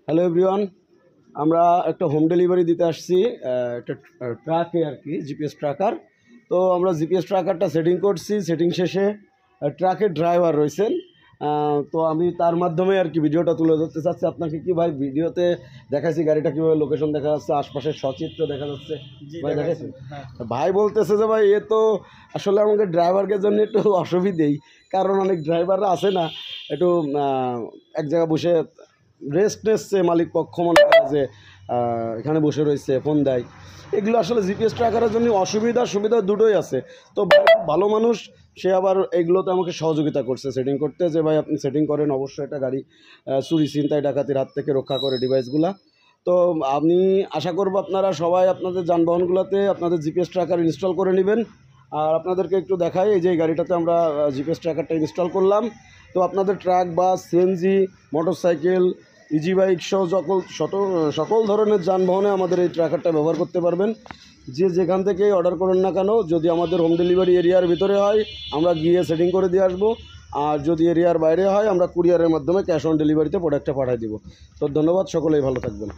Hello everyone, আমরা একটা home delivery দিতে আসছি একটা ট্রাকে আর কি, জিপিএস ট্র্যাকার। তো আমরা জিপিএস ট্র্যাকারটা সেটিং করছি। সেটিং শেষে ট্রাকের ড্রাইভার রয়েছেন, তো আমি তার মাধ্যমে আর কি ভিডিওটা তুলে ধরতে চাচ্ছি আপনাকে। কি ভাই, ভিডিওতে দেখাচ্ছি গাড়িটা কীভাবে লোকেশন দেখা যাচ্ছে, আশপাশের সচিত্র দেখা যাচ্ছে। ভাই দেখাচ্ছি, ভাই বলতেছে যে ভাই এ তো আসলে আমাকে ড্রাইভারকে জন্য একটু অসুবিধেই, কারণ অনেক ড্রাইভাররা আসে না, একটু এক জায়গায় বসে রেস্ট নিচ্ছে, মালিক পক্ষ মনে করে যে এখানে বসে রয়েছে, ফোন দেয়। এগুলো আসলে জিপিএস ট্র্যাকারের জন্য অসুবিধা সুবিধা দুটোই আছে। তো ভালো মানুষ, সে আবার এইগুলোতে আমাকে সহযোগিতা করছে সেটিং করতে, যে ভাই আপনি সেটিং করেন, অবশ্যই এটা গাড়ি চুরি ছিনতাই ডাকাতির হাত থেকে রক্ষা করে ডিভাইসগুলা। তো আমি আশা করব আপনারা সবাই আপনাদের যানবাহনগুলোতে আপনাদের জিপিএস ট্র্যাকার ইনস্টল করে নেবেন। আর আপনাদেরকে একটু দেখাই, এই যে এই গাড়িটাতে আমরা জিপিএস ট্র্যাকারটা ইনস্টল করলাম। তো আপনাদের ট্রাক, বাস, সিএনজি, মোটরসাইকেল, ইজি বাইক সহ সকল ধরনের যানবাহনে আমাদের এই ট্র্যাকারটা ব্যবহার করতে পারবেন। যে যেখান থেকে অর্ডার করেন না কেন, যদি আমাদের হোম ডেলিভারি এরিয়ার ভিতরে হয় আমরা গিয়ে সেটিং করে দিয়ে আসবো, আর যদি এরিয়ার বাইরে হয় আমরা কুরিয়ারের মাধ্যমে ক্যাশ অন ডেলিভারিতে প্রোডাক্টটা পাঠিয়ে দিব। তো ধন্যবাদ, সকলেই ভালো থাকবেন।